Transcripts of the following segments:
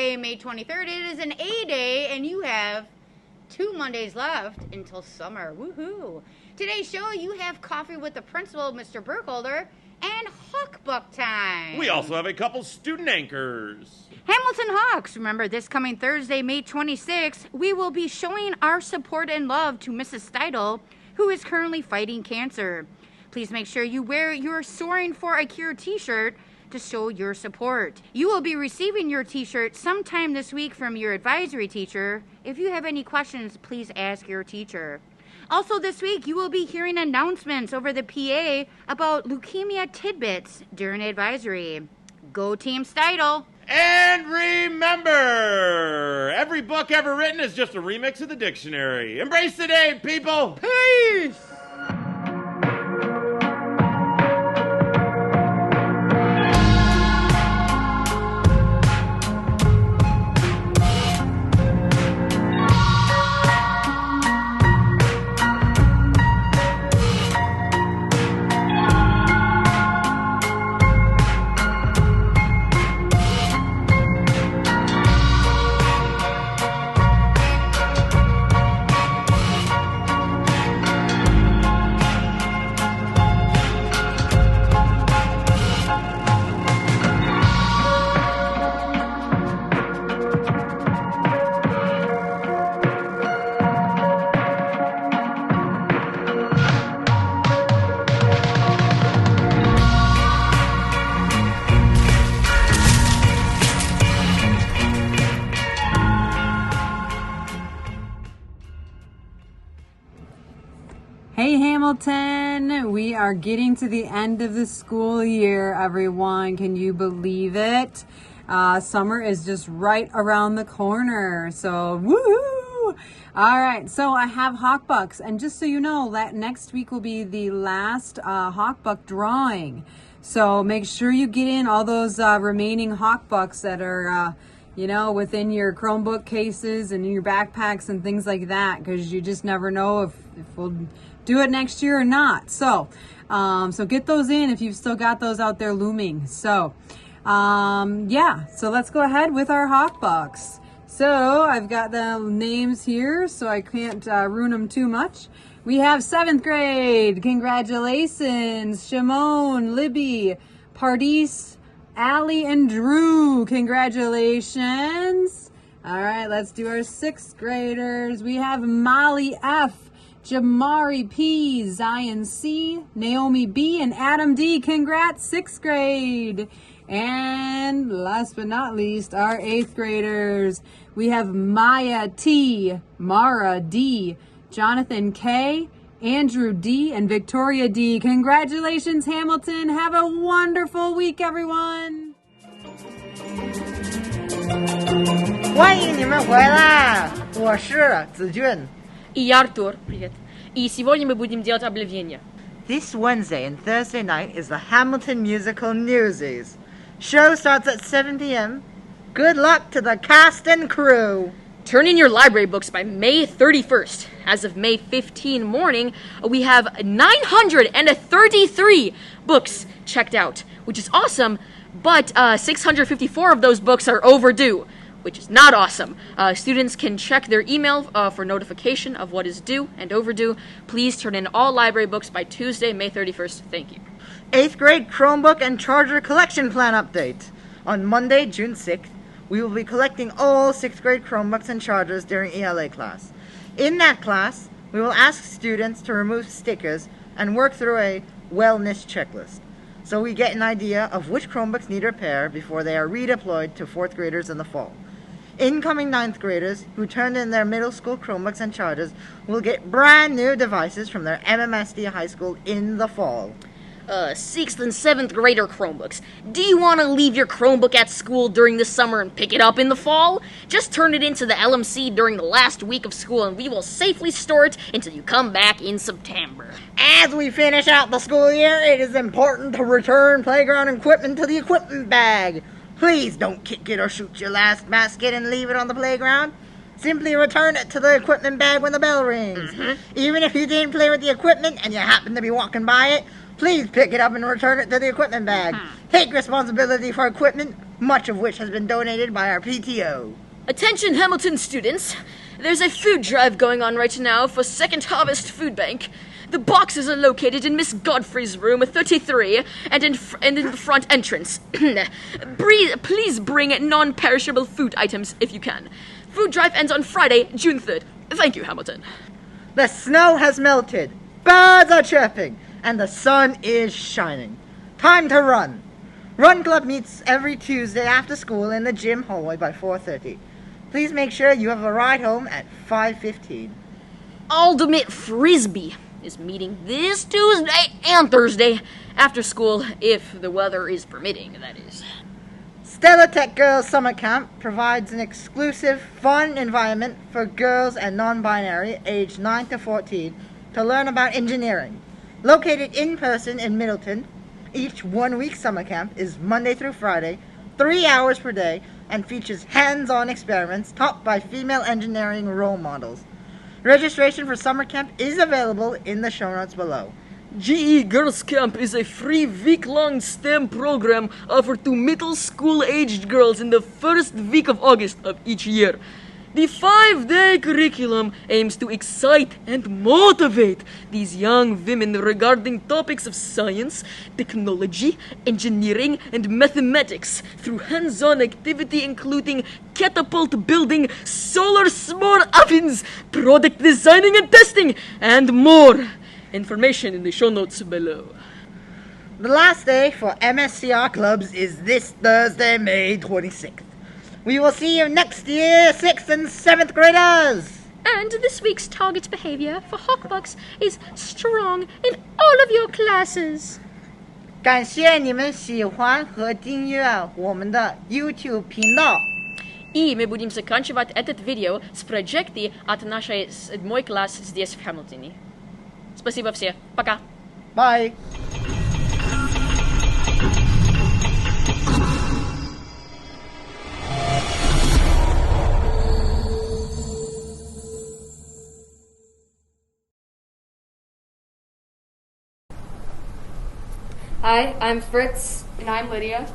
Monday, May 23rd. It is an A day, and you have 2 Mondays left until summer. Woohoo! Today's show, you have Coffee with the Principal, Mr. Burkholder, and Hawkbuck time. We also have a couple student anchors. Hamilton Hawks, remember this coming Thursday, May 26th, we will be showing our support and love to Mrs. Steidel, who is currently fighting cancer. Please make sure you wear your Soaring for a Cure t-shirt to show your support. You will be receiving your t-shirt sometime this week from your advisory teacher. If you have any questions, please ask your teacher. Also this week, you will be hearing announcements over the PA about leukemia tidbits during advisory. Go Team Steidel! And remember, every book ever written is just a remix of the dictionary. Embrace the day, people! Peace! Hey Hamilton, we are getting to the end of the school year, everyone. Can you believe it? Summer is just right around the corner, so woohoo! All right, so I have Hawkbucks, and just so you know, that next week will be the last Hawkbuck drawing. So make sure you get in all those remaining Hawkbucks that are within your Chromebook cases and in your backpacks and things like that, because you just never know if we'll do it next year or not. So get those in if you've still got those out there looming. So let's go ahead with our Hawkbucks. So I've got the names here, so I can't ruin them too much. We have 7th grade. Congratulations, Shimon, Libby, Pardis, Allie, and Drew. Congratulations. All right, let's do our 6th graders. We have Molly F., Jamari P., Zion C., Naomi B., and Adam D. Congrats, 6th grade. And last but not least, our 8th graders. We have Maya T., Mara D., Jonathan K., Andrew D., and Victoria D. Congratulations, Hamilton. Have a wonderful week, everyone. 欢迎你们回来，我是子俊。 И Артур, привет. И сегодня мы будем делать объявление. This Wednesday and Thursday night is the Hamilton Musical Newsies. Show starts at 7 p.m. Good luck to the cast and crew. Turn in your library books by May 31st. As of May 15 morning, we have 933 books checked out, which is awesome, but 654 of those books are overdue, which is not awesome. Students can check their email for notification of what is due and overdue. Please turn in all library books by Tuesday, May 31st. Thank you. 8th grade Chromebook and Charger collection plan update. On Monday, June 6th, we will be collecting all 6th grade Chromebooks and chargers during ELA class. In that class, we will ask students to remove stickers and work through a wellness checklist, so we get an idea of which Chromebooks need repair before they are redeployed to 4th graders in the fall. Incoming 9th graders who turned in their middle school Chromebooks and chargers will get brand new devices from their MMSD high school in the fall. 6th and 7th grader Chromebooks. Do you want to leave your Chromebook at school during the summer and pick it up in the fall? Just turn it into the LMC during the last week of school and we will safely store it until you come back in September. As we finish out the school year, it is important to return playground equipment to the equipment bag. Please don't kick it or shoot your last basket and leave it on the playground. Simply return it to the equipment bag when the bell rings. Even if you didn't play with the equipment and you happen to be walking by it, please pick it up and return it to the equipment bag. Take responsibility for equipment much of which has been donated by our PTO. Attention Hamilton students, there's a food drive going on right now for Second Harvest Food Bank. The boxes are located in Miss Godfrey's room 33 and in the front entrance. Please bring non-perishable food items if you can. Food drive ends on Friday, June 3rd. Thank you, Hamilton. The snow has melted, birds are chirping, and the sun is shining. Time to run. Run Club meets every Tuesday after school in the gym hallway by 4:30. Please make sure you have a ride home at 5:15. Ultimate Frisbee is meeting this Tuesday and Thursday after school, if the weather is permitting, that is. Stella Tech Girls Summer Camp provides an exclusive, fun environment for girls and non-binary aged 9 to 14 to learn about engineering. Located in person in Middleton, each one-week summer camp is Monday through Friday, 3 hours per day, and features hands-on experiments taught by female engineering role models. Registration for summer camp is available in the show notes below. GE Girls Camp is a free week-long STEM program offered to middle school-aged girls in the first week of August of each year. The 5-day curriculum aims to excite and motivate these young women regarding topics of science, technology, engineering, and mathematics through hands-on activity including catapult building, solar s'more ovens, product designing and testing, and more. Information in the show notes below. The last day for MSCR clubs is this Thursday, May 26th. We will see you next year, 6th and 7th graders! And this week's target behavior for Hawkbucks is strong in all of your classes. 感谢你们喜欢和订阅我们的 YouTube 频道。 I my budem заканчивать этот видео с проекта от нашей мой класс здесь в Хамилтоне. Спасибо все. Пока. Bye! Hi, I'm Fritz. And I'm Lydia.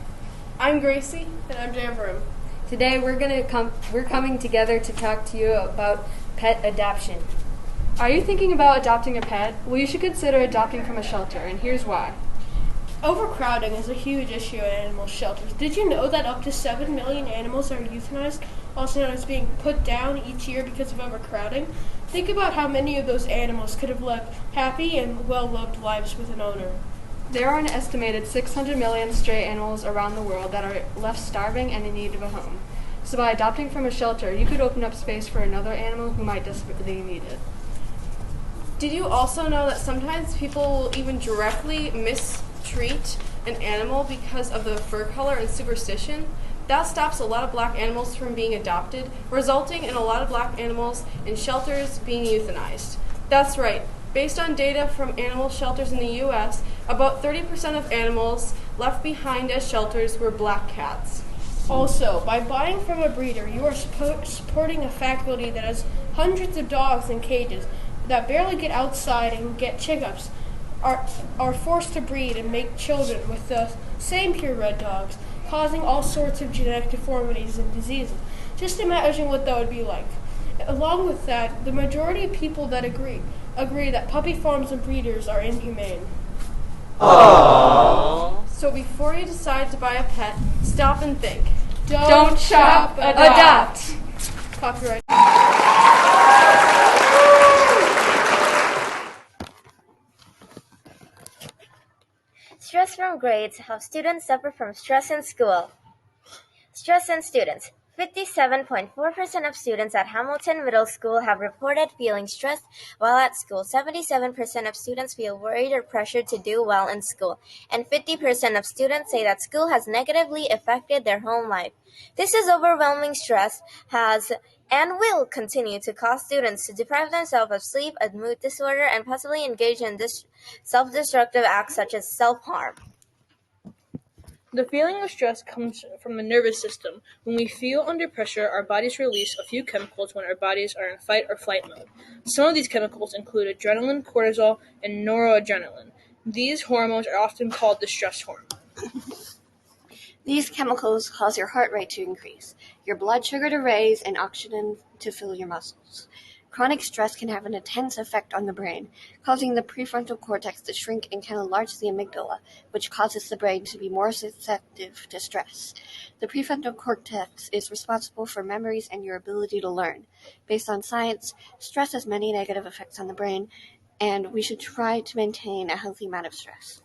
I'm Gracie. And I'm Jamverim. Today we're coming together to talk to you about pet adoption. Are you thinking about adopting a pet? Well, you should consider adopting from a shelter, and here's why. Overcrowding is a huge issue in animal shelters. Did you know that up to 7 million animals are euthanized, also known as being put down each year because of overcrowding? Think about how many of those animals could have lived happy and well-lived lives with an owner. There are an estimated 600 million stray animals around the world that are left starving and in need of a home. So by adopting from a shelter, you could open up space for another animal who might desperately need it. Did you also know that sometimes people will even directly mistreat an animal because of the fur color and superstition? That stops a lot of black animals from being adopted, resulting in a lot of black animals in shelters being euthanized. That's right. Based on data from animal shelters in the U.S., about 30% of animals left behind as shelters were black cats. Also, by buying from a breeder, you are supporting a faculty that has hundreds of dogs in cages that barely get outside and get checkups, are forced to breed and make children with the same purebred dogs, causing all sorts of genetic deformities and diseases. Just imagine what that would be like. Along with that, the majority of people that agree that puppy farms and breeders are inhumane. Aww. So before you decide to buy a pet, stop and think. Don't shop, adopt. Copyright. Stress from grades, how students suffer from stress in school. Stress in students. 57.4% of students at Hamilton Middle School have reported feeling stressed while at school. 77% of students feel worried or pressured to do well in school. And 50% of students say that school has negatively affected their home life. This is overwhelming stress has and will continue to cause students to deprive themselves of sleep, a mood disorder, and possibly engage in self-destructive acts such as self-harm. The feeling of stress comes from the nervous system. When we feel under pressure, our bodies release a few chemicals when our bodies are in fight or flight mode. Some of these chemicals include adrenaline, cortisol, and noradrenaline. These hormones are often called the stress hormone. These chemicals cause your heart rate to increase, your blood sugar to raise, and oxygen to fill your muscles. Chronic stress can have an intense effect on the brain, causing the prefrontal cortex to shrink and can enlarge the amygdala, which causes the brain to be more susceptible to stress. The prefrontal cortex is responsible for memories and your ability to learn. Based on science, stress has many negative effects on the brain, and we should try to maintain a healthy amount of stress.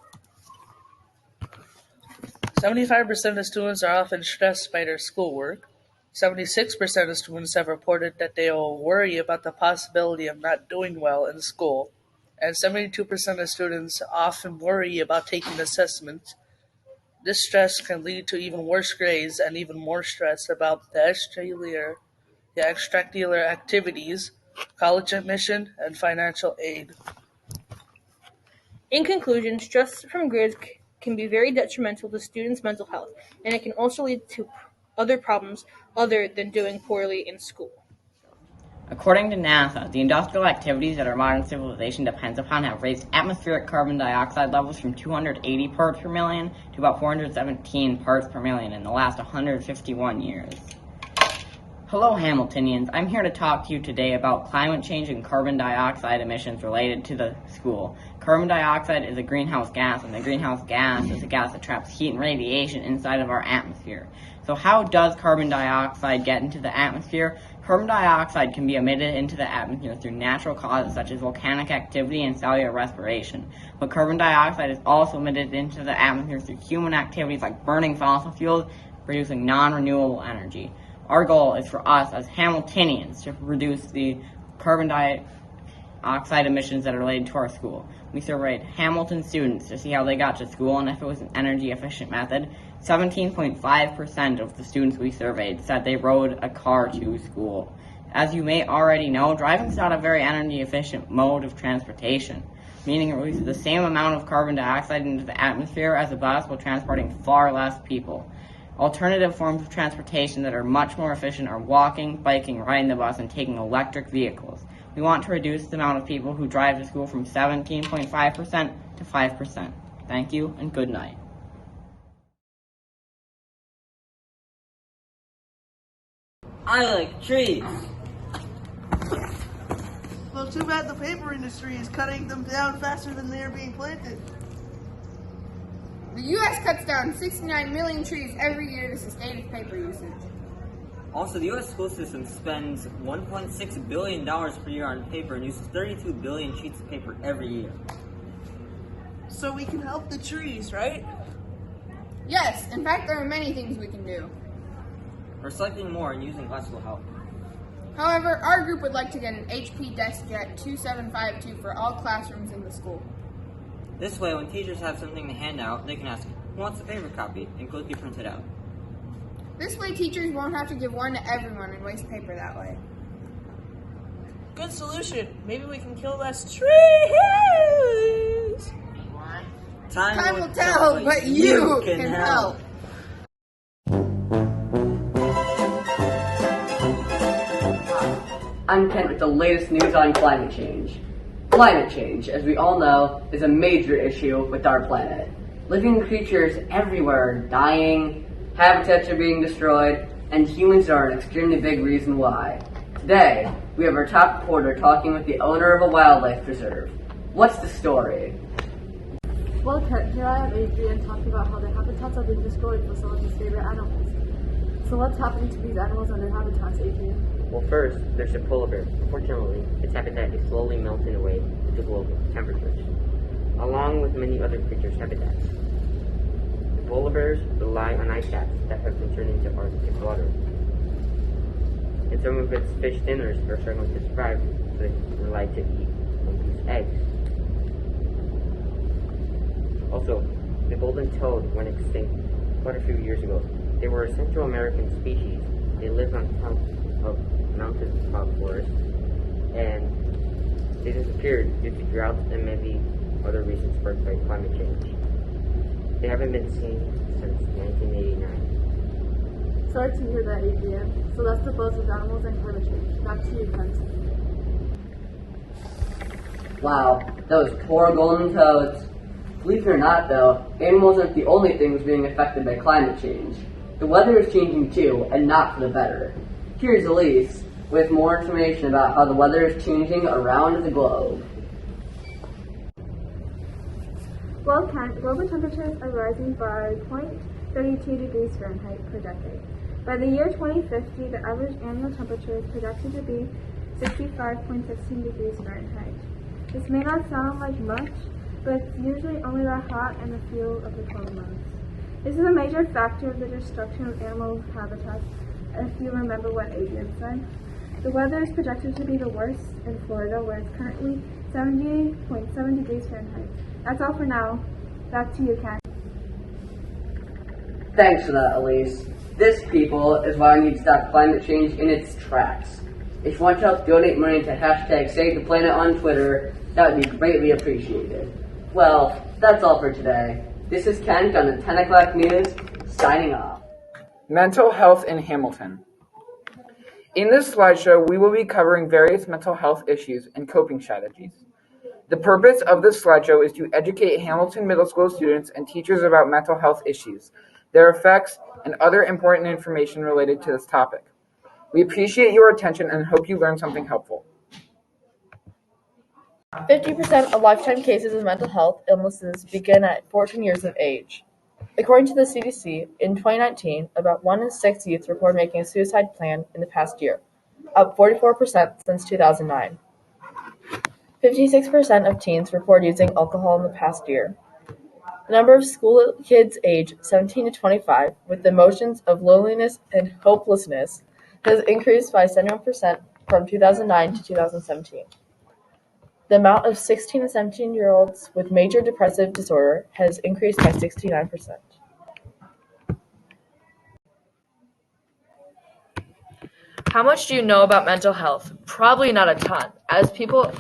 75% of students are often stressed by their schoolwork. 76% of students have reported that they will worry about the possibility of not doing well in school. And 72% of students often worry about taking assessments. This stress can lead to even worse grades and even more stress about the extracurricular activities, college admission, and financial aid. In conclusion, stress from grades can be very detrimental to students' mental health, and it can also lead to other problems other than doing poorly in school. According to NASA, the industrial activities that our modern civilization depends upon have raised atmospheric carbon dioxide levels from 280 parts per million to about 417 parts per million in the last 151 years. Hello, Hamiltonians. I'm here to talk to you today about climate change and carbon dioxide emissions related to the school. Carbon dioxide is a greenhouse gas, and the greenhouse gas is a gas that traps heat and radiation inside of our atmosphere. So how does carbon dioxide get into the atmosphere? Carbon dioxide can be emitted into the atmosphere through natural causes such as volcanic activity and cellular respiration. But carbon dioxide is also emitted into the atmosphere through human activities like burning fossil fuels, producing non-renewable energy. Our goal is for us as Hamiltonians to reduce the carbon dioxide emissions that are related to our school. We surveyed Hamilton students to see how they got to school and if it was an energy efficient method. 17.5% of the students we surveyed said they rode a car to school. As you may already know, driving is not a very energy efficient mode of transportation, meaning it releases the same amount of carbon dioxide into the atmosphere as a bus while transporting far less people. Alternative forms of transportation that are much more efficient are walking, biking, riding the bus, and taking electric vehicles. We want to reduce the amount of people who drive to school from 17.5% to 5%. Thank you, and good night. I like trees. Well, too bad the paper industry is cutting them down faster than they are being planted. The U.S. cuts down 69 million trees every year to sustain its paper usage. Also, the U.S. school system spends $1.6 billion per year on paper and uses 32 billion sheets of paper every year. So we can help the trees, right? Yes, in fact, there are many things we can do. Recycling more and using less will help. However, our group would like to get an HP DeskJet 2752 for all classrooms in the school. This way, when teachers have something to hand out, they can ask, who wants a paper copy, and quickly print it out. This way, teachers won't have to give one to everyone and waste paper that way. Good solution. Maybe we can kill less trees. Time will tell, but you can help. I'm Kent with the latest news on climate change. Climate change, as we all know, is a major issue with our planet. Living creatures everywhere are dying, habitats are being destroyed, and humans are an extremely big reason why. Today, we have our top reporter talking with the owner of a wildlife preserve. What's the story? Well, Kurt, here I have Adrian talking about how their habitats are being destroyed for some of his favorite animals. So what's happening to these animals and their habitats, Adrian? Well, first, there's the polar bear. Unfortunately, its habitat is slowly melting away due to global temperatures, along with many other creatures' habitats. The polar bears rely on ice caps that have been turned into Arctic water. And some of its fish dinners are struggling to survive, so they rely to eat on these eggs. Also, the golden toad went extinct quite a few years ago. They were a Central American species. They lived on top of mountaintop forests, and they disappeared due to droughts and many other reasons sparked by climate change. They haven't been seen since 1989. Sorry to hear that, Adrian. So that's the buzz with animals and climate change. Back to you, Kent. Wow, those poor golden toads. Believe it or not, though, animals aren't the only things being affected by climate change. The weather is changing too, and not for the better. Here's Elise with more information about how the weather is changing around the globe. Well, Kent, global temperatures are rising by 0.32 degrees Fahrenheit per decade. By the year 2050, the average annual temperature is projected to be 65.16 degrees Fahrenheit. This may not sound like much, but it's usually only that hot in a few of the 12 months. This is a major factor of the destruction of animal habitats, if you remember what Adrian said. The weather is projected to be the worst in Florida, where it's currently 70.7 degrees Fahrenheit. That's all for now. Back to you, Ken. Thanks for that, Elise. This, people, is why I need to stop climate change in its tracks. If you want to help donate money to hashtag Save the Planet on Twitter, that would be greatly appreciated. Well, that's all for today. This is Kent on the 10 o'clock news, signing off. Mental health in Hamilton. In this slideshow, we will be covering various mental health issues and coping strategies. The purpose of this slideshow is to educate Hamilton Middle School students and teachers about mental health issues, their effects, and other important information related to this topic. We appreciate your attention and hope you learned something helpful. 50% of lifetime cases of mental health illnesses begin at 14 years of age. According to the CDC, in 2019, about 1 in 6 youth reported making a suicide plan in the past year, up 44% since 2009. 56% of teens report using alcohol in the past year. The number of school kids aged 17 to 25 with emotions of loneliness and hopelessness has increased by 71% from 2009 to 2017. The amount of 16 to 17-year-olds with major depressive disorder has increased by 69%. How much do you know about mental health? Probably not a ton, as people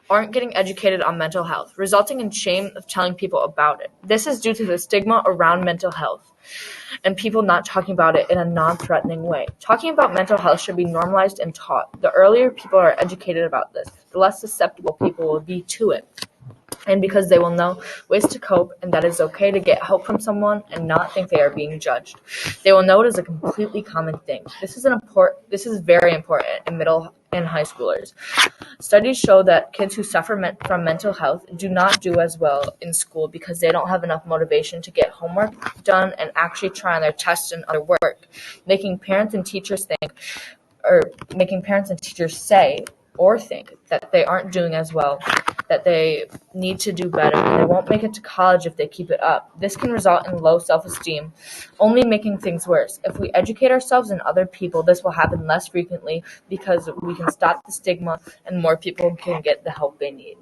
aren't getting educated on mental health, resulting in shame of telling people about it. This is due to the stigma around mental health and people not talking about it in a non-threatening way. Talking about mental health should be normalized and taught. The earlier people are educated about this, the less susceptible people will be to it. And because they will know ways to cope and that it's okay to get help from someone and not think they are being judged. They will know it is a completely common thing. This is very important in middle and high schoolers. Studies show that kids who suffer from mental health do not do as well in school because they don't have enough motivation to get homework done and actually try on their tests and other work, making parents and teachers say or think that they aren't doing as well, that they need to do better, and they won't make it to college if they keep it up. This can result in low self-esteem, only making things worse. If we educate ourselves and other people, this will happen less frequently because we can stop the stigma and more people can get the help they need.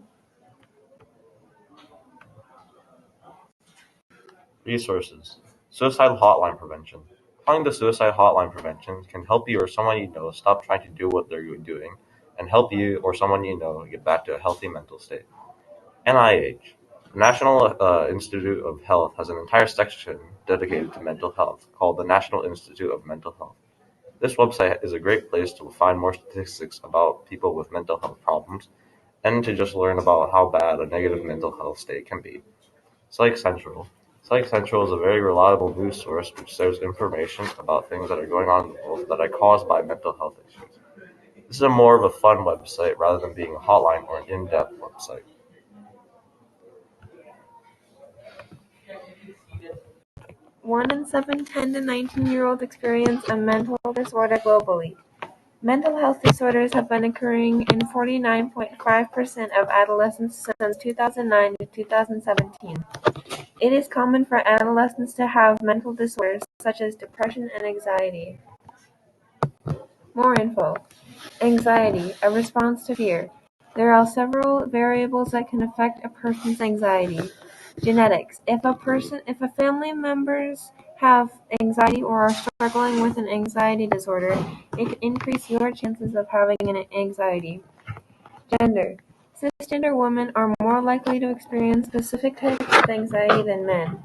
Resources. Suicide hotline prevention. Calling the suicide hotline prevention can help you or someone you know stop trying to do what they're doing and help you or someone you know get back to a healthy mental state. NIH, the National Institute of Health, has an entire section dedicated to mental health called the National Institute of Mental Health. This website is a great place to find more statistics about people with mental health problems and to just learn about how bad a negative mental health state can be. Psych Central. Psych Central is a very reliable news source which shares information about things that are going on in the world that are caused by mental health issues. This is more of a fun website rather than being a hotline or an in-depth website. 1 in 7 10 to 19-year-olds experience a mental disorder globally. Mental health disorders have been occurring in 49.5% of adolescents since 2009 to 2017. It is common for adolescents to have mental disorders such as depression and anxiety. More info. Anxiety, a response to fear. There are several variables that can affect a person's anxiety. Genetics. If a family members have anxiety or are struggling with an anxiety disorder, it can increase your chances of having an anxiety. Gender. Cisgender women are more likely to experience specific types of anxiety than men.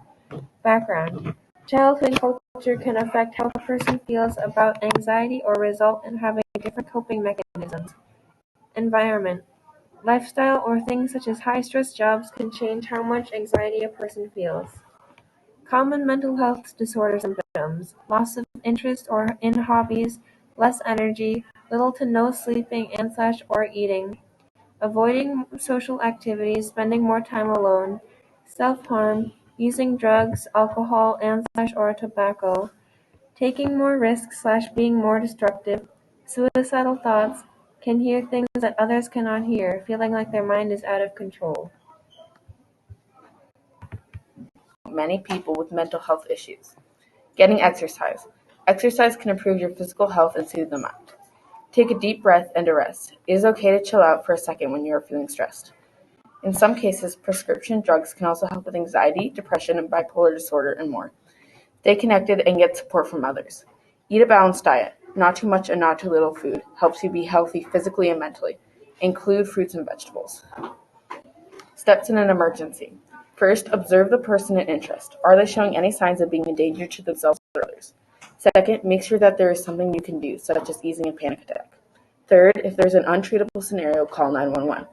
Background. Childhood culture can affect how a person feels about anxiety or result in having different coping mechanisms. Environment. Lifestyle or things such as high-stress jobs can change how much anxiety a person feels. Common mental health disorder symptoms: loss of interest or in hobbies, less energy, little to no sleeping and/or eating, avoiding social activities, spending more time alone, self-harm, using drugs, alcohol and/or tobacco, taking more risks/being more destructive, suicidal thoughts, can hear things that others cannot hear, feeling like their mind is out of control. Many people with mental health issues. Getting exercise. Exercise can improve your physical health and soothe the mind. Take a deep breath and a rest. It is okay to chill out for a second when you are feeling stressed. In some cases, prescription drugs can also help with anxiety, depression, and bipolar disorder, and more. Stay connected and get support from others. Eat a balanced diet. Not too much and not too little food helps you be healthy physically and mentally. Include fruits and vegetables. Steps in an emergency. First, observe the person in interest. Are they showing any signs of being a danger to themselves or others? Second, make sure that there is something you can do, such as easing a panic attack. Third, if there's an untreatable scenario, call 911.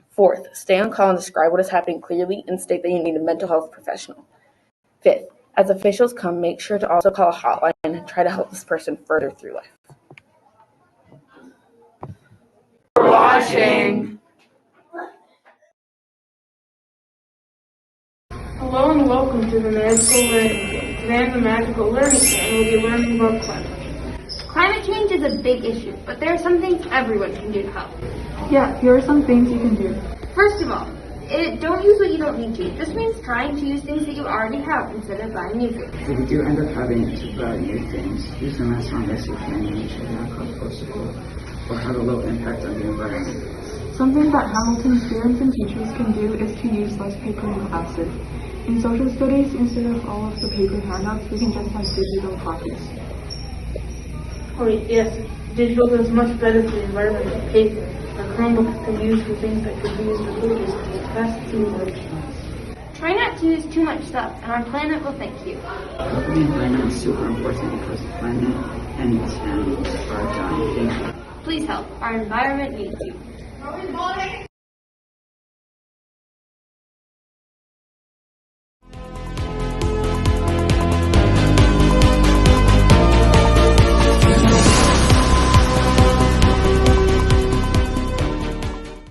Fourth, stay on call and describe what is happening clearly and state that you need a mental health professional. Fifth, as officials come, make sure to also call a hotline and try to help this person further through life. For watching. Hello and welcome to the Magical Learning Day. Today on the Magical Learning Day, we'll be learning about climate change. Climate change is a big issue, but there are some things everyone can do to help. Yeah, here are some things you can do. First of all, don't use what you don't need to. This means trying to use things that you already have instead of buying new things. If you do end up having to buy new things, use them as long as you can to make sure they're not compostable or have a low impact on the environment. Something that Hamilton students and teachers can do is to use less paper in classes. In social studies, instead of all of the paper handouts, we can just have digital copies. Oh yes, digital is much better for the environment than paper. A Chromebook can be used for things that could be used for paper, such as plastics and electronics. Try not to use too much stuff, and our planet will thank you. Helping the environment is super important because the planet and its animals are dying. Thank you. Please help. Our environment needs you.